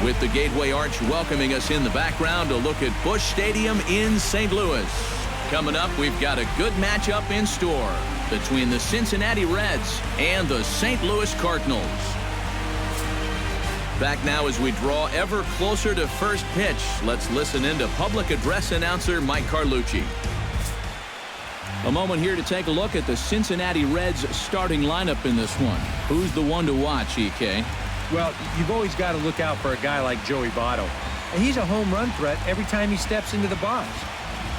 With the Gateway Arch welcoming us in the background, a look at Busch Stadium in St. Louis. Coming up, we've got a good matchup in store between the Cincinnati Reds and the St. Louis Cardinals. Back now as we draw ever closer to first pitch. Let's listen in to public address announcer Mike Carlucci. A moment here to take a look at the Cincinnati Reds starting lineup in this one. Who's the one to watch, EK? Well, you've always got to look out for a guy like Joey Votto. And he's a home run threat every time he steps into the box.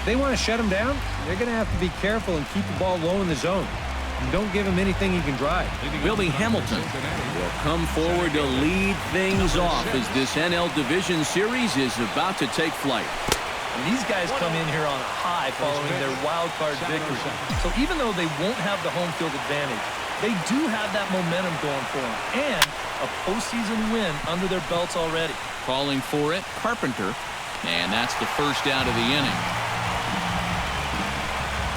If they want to shut him down, they're going to have to be careful and keep the ball low in the zone. And don't give him anything he can drive. Billy Hamilton will come forward to lead things off as this NL Division Series is about to take flight. And these guys come in here on a high following their wild card victory. So even though they won't have the home field advantage, they do have that momentum going for them and a postseason win under their belts already. Calling for it, Carpenter, and that's the first out of the inning.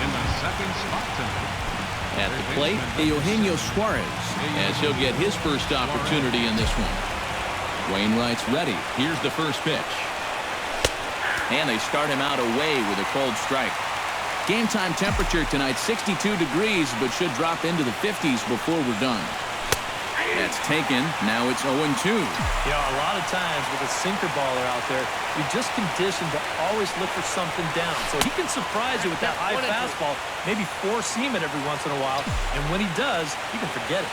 In the second spot tonight, at the plate, Eugenio Suarez, as he'll get his first opportunity in this one. Wainwright's ready. Here's the first pitch. And they start him out away with a cold strike. Game time temperature tonight, 62 degrees, but should drop into the 50s before we're done. That's taken. Now it's 0-2. You know, a lot of times with a sinker baller out there, you're just conditioned to always look for something down. So he can surprise you with that high fastball, maybe force seam it every once in a while. And when he does, you can forget it.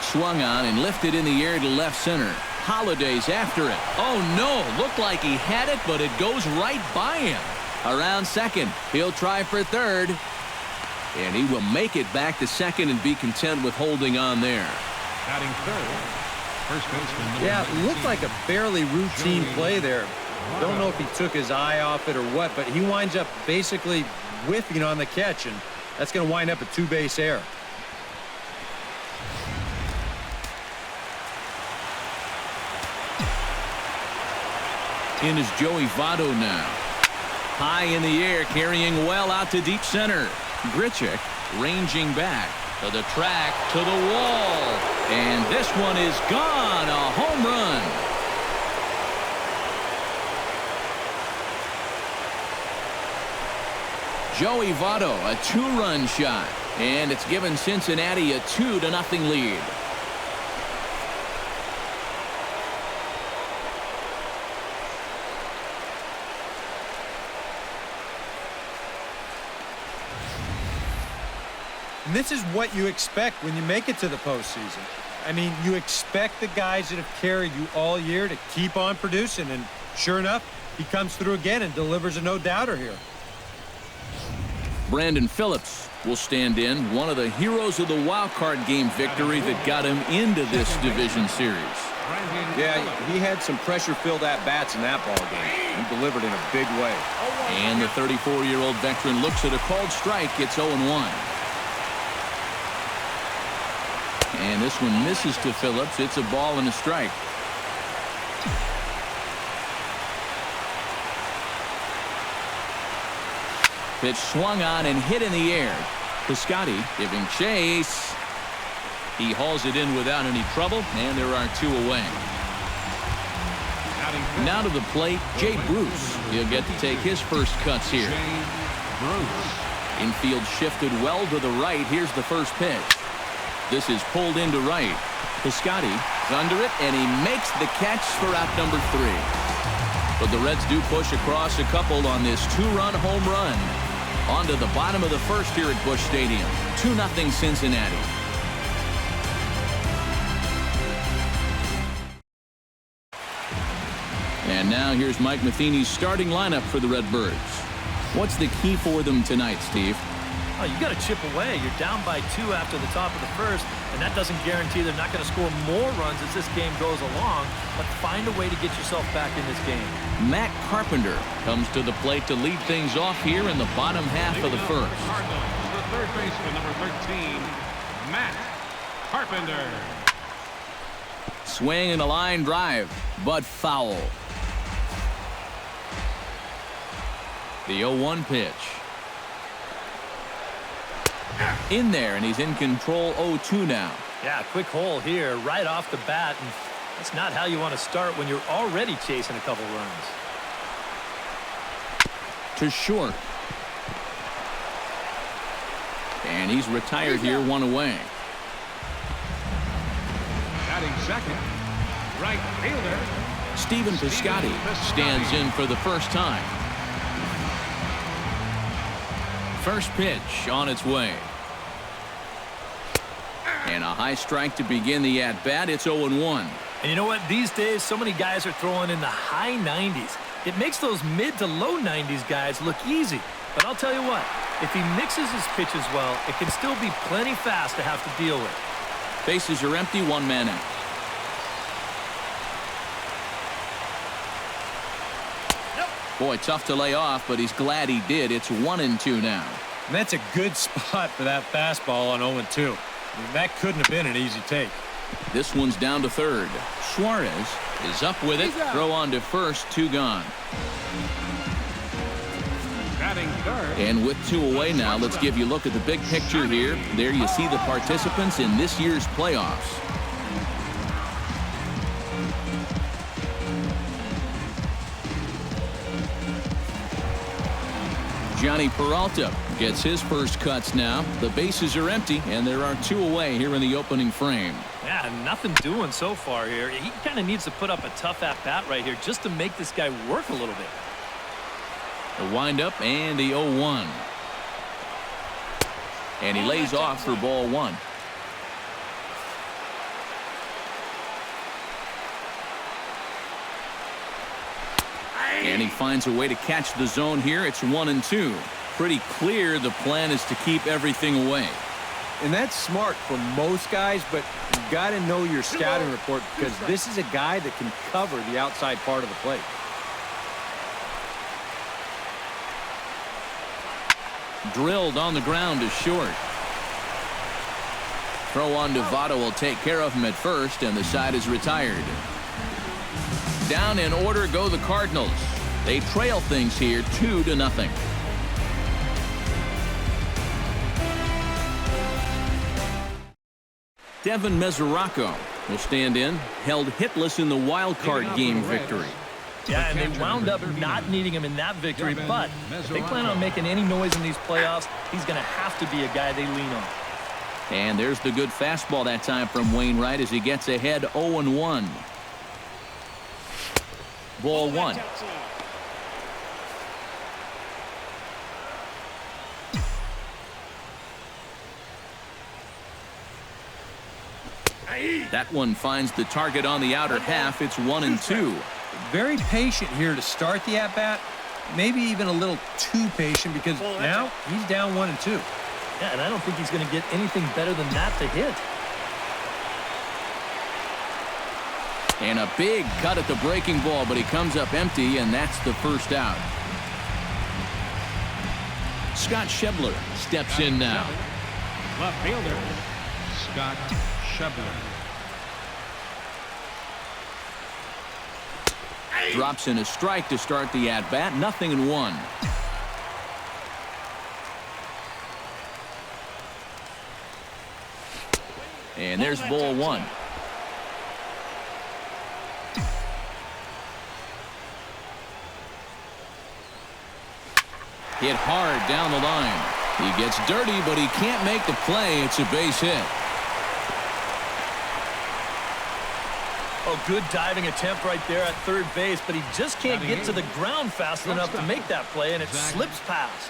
Swung on and lifted in the air to left center. Holiday's after it. Oh, no. Looked like he had it, but it goes right by him. Around second. He'll try for third. And he will make it back to second and be content with holding on there. batting third, first baseman. Yeah, it looked like a fairly routine play there. Don't know if he took his eye off it or what, but he winds up basically whiffing on the catch, and that's going to wind up a two-base error. In is Joey Votto now. High in the air, carrying well out to deep center. Grichuk ranging back to the track, to the wall. And this one is gone. A home run. Joey Votto, a two-run shot. And it's given Cincinnati a 2-0 lead. And this is what you expect when you make it to the postseason. I mean, you expect the guys that have carried you all year to keep on producing, and sure enough, he comes through again and delivers a no-doubter here. Brandon Phillips will stand in, one of the heroes of the wild card game victory that got him into this division series. Yeah, he had some pressure-filled at-bats in that ball game. He delivered in a big way. And the 34-year-old veteran looks at a called strike. It's 0-1. And this one misses to Phillips. It's a ball and a strike. Pitch swung on and hit in the air. Piscotty giving chase. He hauls it in without any trouble, and there are two away. Now to the plate, Jay Bruce. He'll get to take his first cuts here. Infield shifted well to the right. Here's the first pitch. This is pulled into right. Piscotty is under it, and he makes the catch for out number 3. But the Reds do push across a couple on this two-run home run. On to the bottom of the first here at Busch Stadium. 2-0 Cincinnati. And now here's Mike Matheny's starting lineup for the Redbirds. What's the key for them tonight, Steve? Oh, you got to chip away. You're down by 2 after the top of the first, and that doesn't guarantee they're not going to score more runs as this game goes along, but find a way to get yourself back in this game. Matt Carpenter comes to the plate to lead things off here in the bottom half of the first. Cardinals, the third baseman, number 13, Matt Carpenter. Swing and a line drive, but foul. The 0-1 pitch. In there, and he's in control. 0-2 now. Yeah, quick hole here right off the bat, and that's not how you want to start when you're already chasing a couple runs. To short. And he's retired here, one away. Batting second, right fielder. Stephen Piscotty stands in for the first time. First pitch on its way. And a high strike to begin the at-bat. It's 0-1. And you know what? These days, so many guys are throwing in the high 90s. It makes those mid to low 90s guys look easy. But I'll tell you what, if he mixes his pitches well, it can still be plenty fast to have to deal with. Bases are empty, one man out. Boy, tough to lay off, but he's glad he did. It's 1-2 now. And that's a good spot for that fastball on 0-2. I mean, that couldn't have been an easy take. This one's down to third. Suarez is up with it. Throw on to first, 2 gone. Batting third. And with 2 away now, let's give you a look at the big picture here. There you see the participants in this year's playoffs. Johnny Peralta gets his first cuts now. The bases are empty, and there are 2 away here in the opening frame. Yeah, nothing doing so far here. He kind of needs to put up a tough at-bat right here just to make this guy work a little bit. The windup and the 0-1. And he lays off for ball 1. And he finds a way to catch the zone here. It's 1-2. Pretty clear the plan is to keep everything away. And that's smart for most guys, but you've got to know your scouting report because this is a guy that can cover the outside part of the plate. Drilled on the ground to short. Throw on to Votto will take care of him at first, and the side is retired. Down in order go the Cardinals. They trail things here 2-0. Devin Mesoraco will stand in, held hitless in the wild card game victory. Yeah, and they wound up not needing him in that victory, but if they plan on making any noise in these playoffs, he's going to have to be a guy they lean on. And there's the good fastball that time from Wainwright as he gets ahead 0-1. Ball 1. That one finds the target on the outer half. It's 1-2. Very patient here to start the at-bat. Maybe even a little too patient because now he's down 1-2. Yeah, and I don't think he's going to get anything better than that to hit. And a big cut at the breaking ball, but he comes up empty, and that's the first out. Scott Schebler steps in now. Left fielder, Scott Schebler. Drops in a strike to start the at-bat. 0-1. And there's ball 1. Hit hard down the line. He gets dirty, but he can't make the play. It's a base hit. Oh, good diving attempt right there at third base, but he just can't get to the ground fast enough to make that play, and it slips past.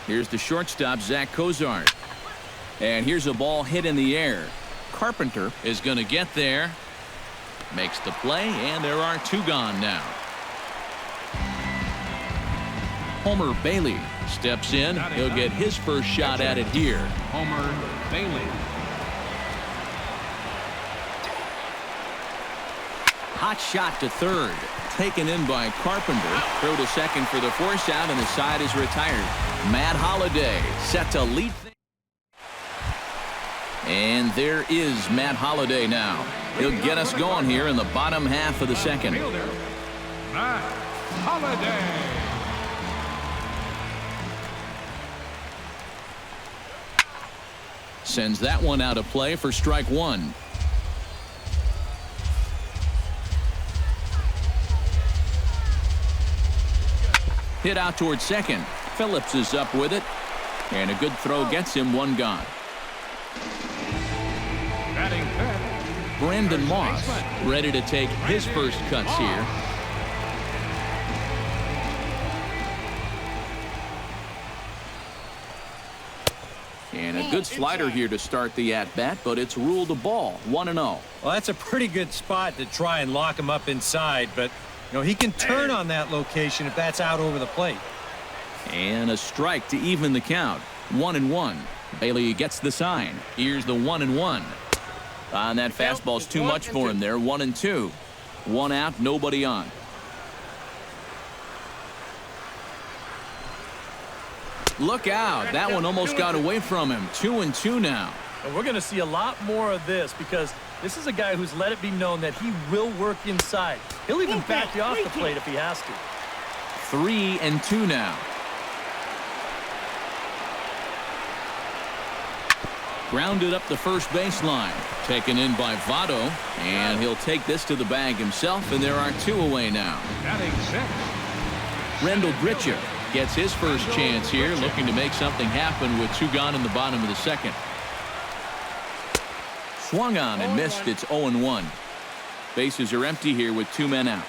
Here's the shortstop, Zach Cozart. And here's a ball hit in the air. Carpenter is going to get there. Makes the play, and there are 2 gone now. Homer Bailey steps in. He'll get his first shot at it here. Homer Bailey. Hot shot to third. Taken in by Carpenter. Throw to second for the force out, and the side is retired. Matt Holliday set to lead. And there is Matt Holliday now. He'll get us going here in the bottom half of the second. Fielder, Matt Holiday. Sends that one out of play for strike one. Hit out towards second. Phillips is up with it. And a good throw gets him one gone. Batting fifth, Brandon first Moss baseman. ready to take his first cuts here. And a good slider here to start the at-bat, but it's ruled a ball, 1-0. Well, that's a pretty good spot to try and lock him up inside, but he can turn on that location if that's out over the plate. And a strike to even the count, 1-1. Bailey gets the sign. Here's the 1-1. And that fastball's too much for him there, 1-2. One out, nobody on. Look out. That one almost got away from him. 2-2 now. And we're going to see a lot more of this because this is a guy who's let it be known that he will work inside. He'll even back you off the plate if he has to. 3-2 now. Grounded up the first baseline. Taken in by Votto. And he'll take this to the bag himself, and there are two away now. Batting sixth, Rendell Gritcher gets his first chance here, looking to make something happen with two gone in the bottom of the second. Swung on and missed. It's 0-1. Bases are empty here with two men out.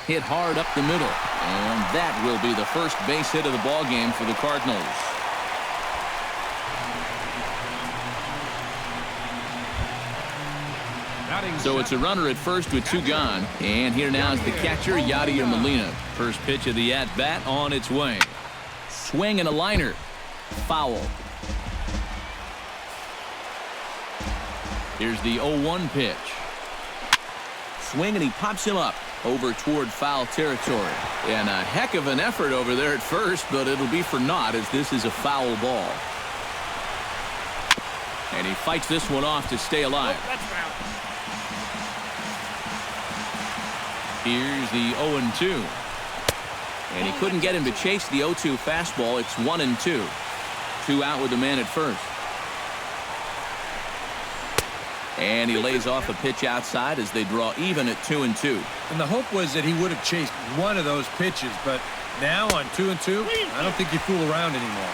Hit hard up the middle, and that will be the first base hit of the ball game for the Cardinals. batting So it's a runner at first with two gone, and here now is the catcher, Yadier Molina. First pitch of the at-bat on its way. Swing and a liner. Foul. Here's the 0-1 pitch. Swing, and he pops him up over toward foul territory. And a heck of an effort over there at first, but it'll be for naught as this is a foul ball. And he fights this one off to stay alive. Here's the 0-2. And he couldn't get him to chase the 0-2 fastball. It's 1-2. Two out with the man at first. And he lays off a pitch outside as they draw even at 2-2. And the hope was that he would have chased one of those pitches, but now on 2-2, I don't think you fool around anymore.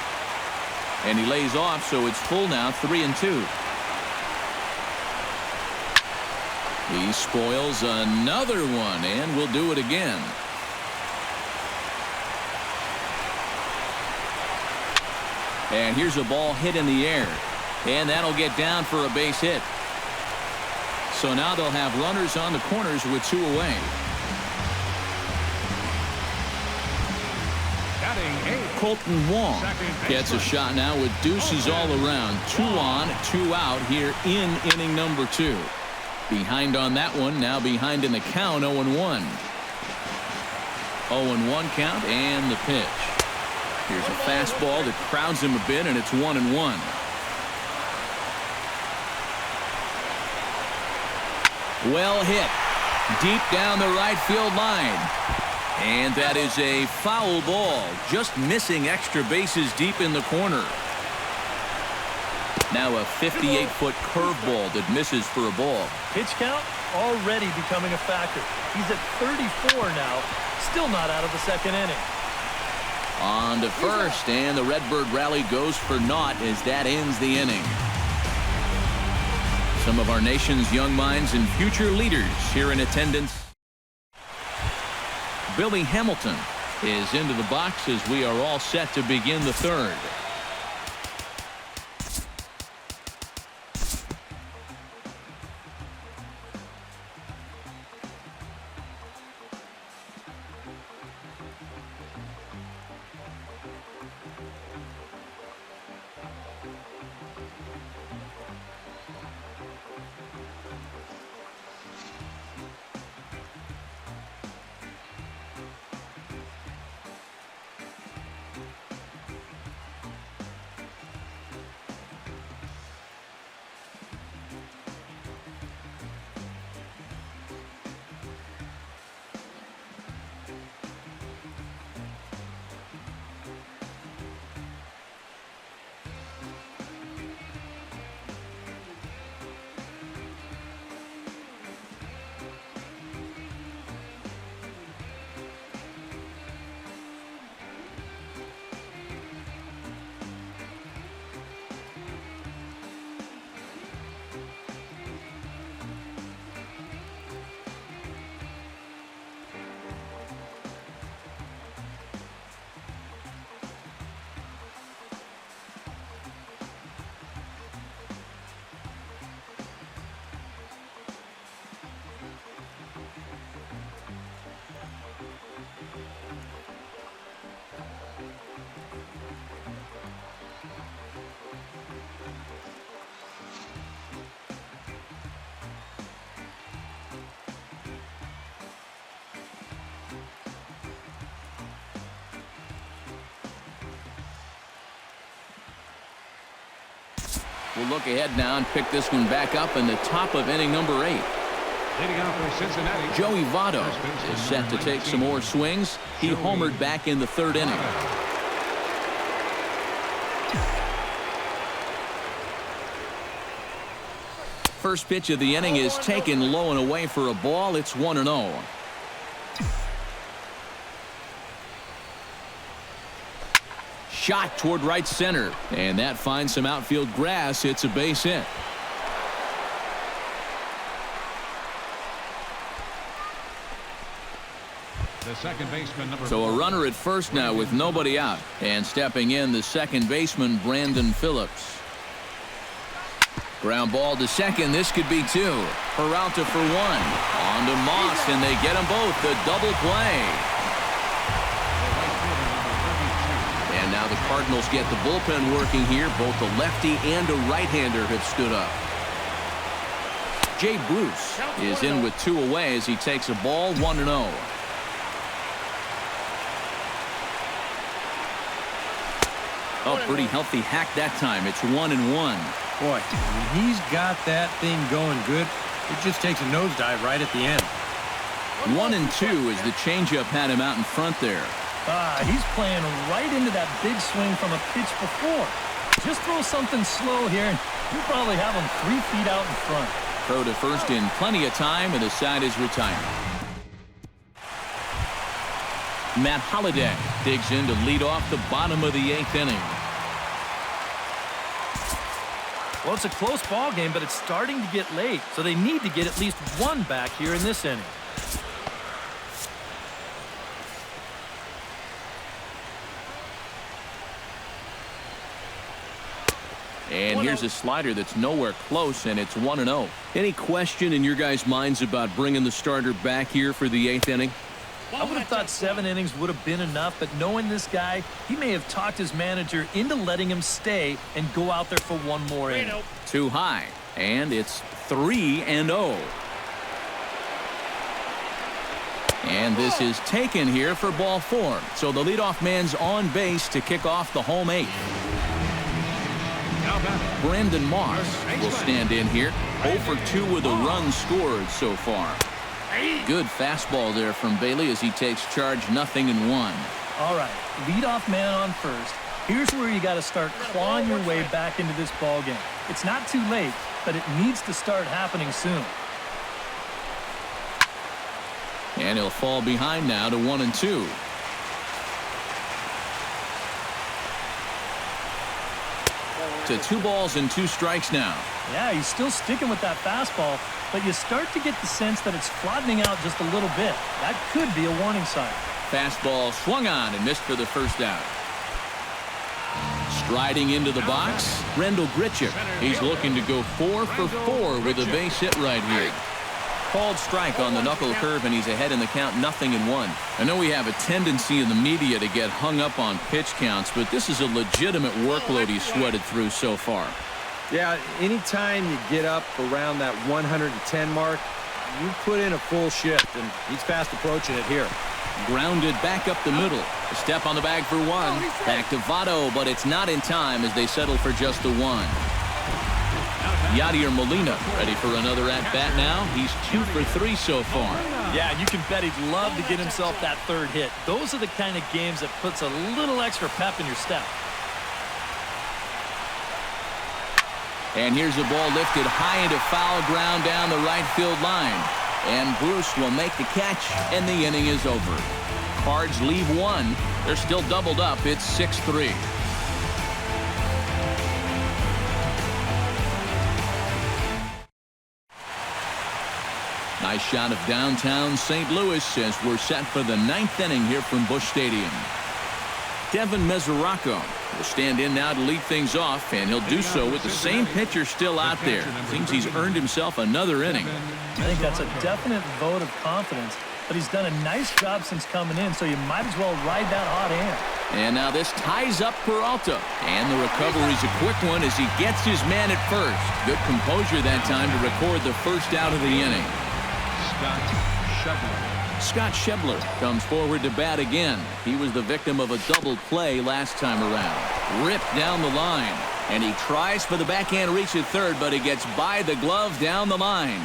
And he lays off, so it's full now, 3-2. He spoils another one, and will do it again. And here's a ball hit in the air. And that'll get down for a base hit. So now they'll have runners on the corners with two away. batting eighth, Colton Wong gets a shot now with deuces all around. 2 on, 2 out here in inning number 2. Behind on that one, now behind in the count, 0-1. 0-1 count and the pitch. Here's a fastball that crowds him a bit, and it's 1-1. Well hit. Deep down the right field line. And that is a foul ball. Just missing extra bases deep in the corner. Now a 58-foot curveball that misses for a ball. Pitch count already becoming a factor. He's at 34 now. Still not out of the second inning. On to first, and the Redbird rally goes for naught as that ends the inning. Some of our nation's young minds and future leaders here in attendance. Billy Hamilton is into the box as we are all set to begin the third. We'll look ahead now and pick this one back up in the top of inning number 8. Leading off for Cincinnati, Joey Votto is set to take some more swings. He homered back in the 3rd inning. First pitch of the inning is taken low and away for a ball. It's 1-0. Shot toward right center, and that finds some outfield grass. It's a base hit. the second baseman, number So 4. a runner at first now with nobody out, and stepping in the second baseman, Brandon Phillips. Ground ball to second. This could be 2. Peralta for 1. On to Moss, and they get them both. The double play. And now the Cardinals get the bullpen working here. Both a lefty and a right-hander have stood up. Jay Bruce is in with 2 away as he takes a ball 1-0. Oh, pretty healthy hack that time. It's 1-1. Boy, when he's got that thing going good, it just takes a nosedive right at the end. 1-2 as the changeup had him out in front there. He's playing right into that big swing from a pitch before. Just throw something slow here, and you probably have him 3 feet out in front. Throw to first in plenty of time, and the side is retired. Matt Holliday digs in to lead off the bottom of the 8th inning. Well, it's a close ball game, but it's starting to get late, so they need to get at least 1 back here in this inning. And here's a slider that's nowhere close, and it's 1-0. Any question in your guys' minds about bringing the starter back here for the 8th inning? I would have thought 7 innings would have been enough, but knowing this guy, he may have talked his manager into letting him stay and go out there for 1 more inning. Too high, and it's 3-0. And this is taken here for ball 4. So the leadoff man's on base to kick off the home 8th. Brandon Moss will stand in here. 0 for 2 with a run scored so far. Good fastball there from Bailey as he takes charge, 0-1. All right, leadoff man on first. Here's where you got to start clawing your way back into this ball game. It's not too late, but it needs to start happening soon. And he'll fall behind now to 1-2. To 2 balls and 2 strikes now. Yeah, he's still sticking with that fastball, but you start to get the sense that it's flattening out just a little bit. That could be a warning sign. Fastball swung on and missed for the first out. Striding into the box, Rendell Grichuk. He's looking to go 4 for 4 with a base hit right here. Called strike on the knuckle curve, and he's ahead in the count, 0-1. I know we have a tendency in the media to get hung up on pitch counts, but this is a legitimate workload he's sweated through so far. Yeah, anytime you get up around that 110 mark, you put in a full shift, and he's fast approaching it here. Grounded back up the middle. A step on the bag for 1. Back to Votto, but it's not in time as they settle for just the 1. Yadier Molina ready for another at-bat now. He's 2 for 3 so far. Yeah, you can bet he'd love to get himself that 3rd hit. Those are the kind of games that puts a little extra pep in your step. And here's a ball lifted high into foul ground down the right field line. And Bruce will make the catch, and the inning is over. Cards leave 1. They're still doubled up. It's 6-3. Nice shot of downtown St. Louis as we're set for the 9th inning here from Busch Stadium. Devin Mesoraco will stand in now to lead things off, and he'll do so with the same pitcher still out there. Seems he's earned himself another inning. I think that's a definite vote of confidence, but he's done a nice job since coming in, so you might as well ride that hot hand. And now this ties up Peralta, and the recovery's a quick one as he gets his man at first. Good composure that time to record the first out of the inning. Scott Schebler comes forward to bat again. He was the victim of a double play last time around. Ripped down the line. And he tries for the backhand reach at third, but he gets by the glove down the line.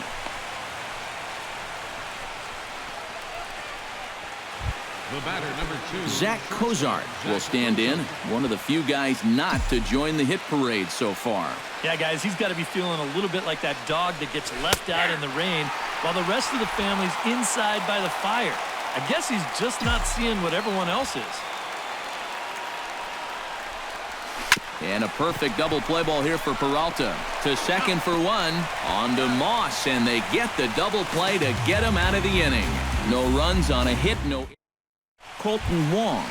The batter, number 2. Zach Cozart will stand in. One of the few guys not to join the hit parade so far. Yeah, guys, he's got to be feeling a little bit like that dog that gets left out in the rain while the rest of the family's inside by the fire. I guess he's just not seeing what everyone else is. And a perfect double play ball here for Peralta. To second for one. On to Moss, and they get the double play to get him out of the inning. No runs on a hit, no. Colton Wong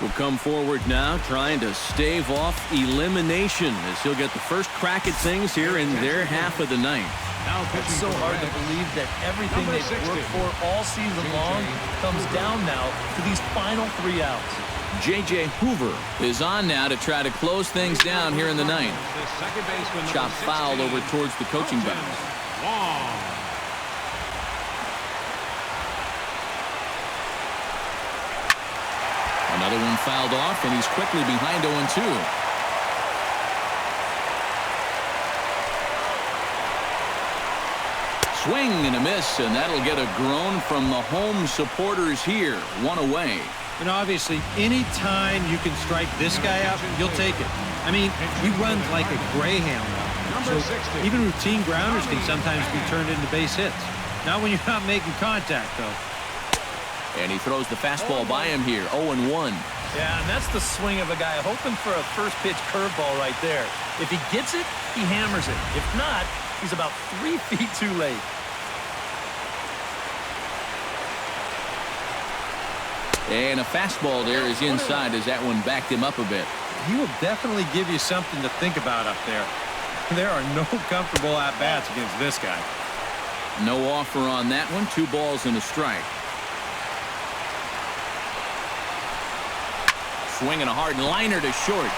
will come forward now, trying to stave off elimination as he'll get the first crack at things here in their half of the ninth. It's so hard to believe that everything they've worked for all season long comes down now to these final 3 outs. J.J. Hoover is on now to try to close things down here in the ninth. Chop foul over towards the coaching box. Another one fouled off, and he's quickly behind 0-2. Swing and a miss, and that'll get a groan from the home supporters here. 1 away. And obviously, any time you can strike this guy out, you'll take it. I mean, he runs like a greyhound. So even routine grounders can sometimes be turned into base hits. Not when you're not making contact, though. And he throws the fastball by him here. 0-1. Yeah, and that's the swing of a guy hoping for a first pitch curveball right there. If he gets it, he hammers it. If not, he's about 3 feet too late. And a fastball there is inside as that one backed him up a bit. He will definitely give you something to think about up there. There are no comfortable at-bats against this guy. No offer on that one. 2 balls and a strike. Swinging a hard liner to short.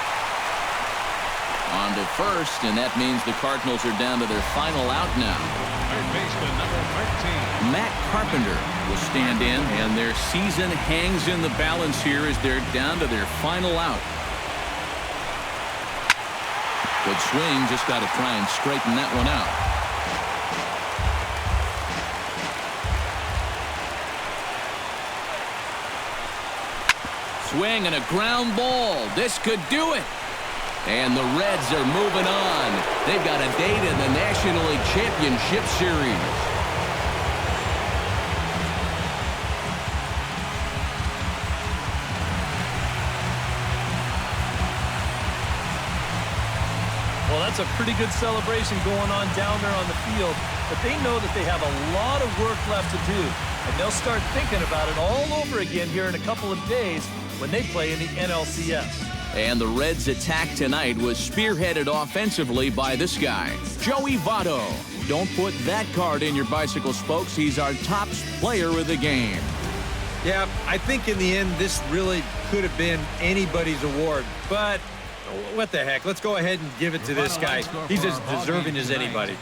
On to first, and that means the Cardinals are down to their final out now. Third baseman, number 13. Matt Carpenter will stand in, and their season hangs in the balance here as they're down to their final out. Good swing, just got to try and straighten that one out. Swing and a ground ball. This could do it. And the Reds are moving on. They've got a date in the National League Championship Series. Well, that's a pretty good celebration going on down there on the field, but they know that they have a lot of work left to do, and they'll start thinking about it all over again here in a couple of days when they play in the NLCS. And the Reds' attack tonight was spearheaded offensively by this guy, Joey Votto. Don't put that card in your bicycle spokes. He's our top player of the game. Yeah, I think in the end, this really could have been anybody's award. But what the heck? Let's go ahead and give it to this guy. He's as deserving as anybody.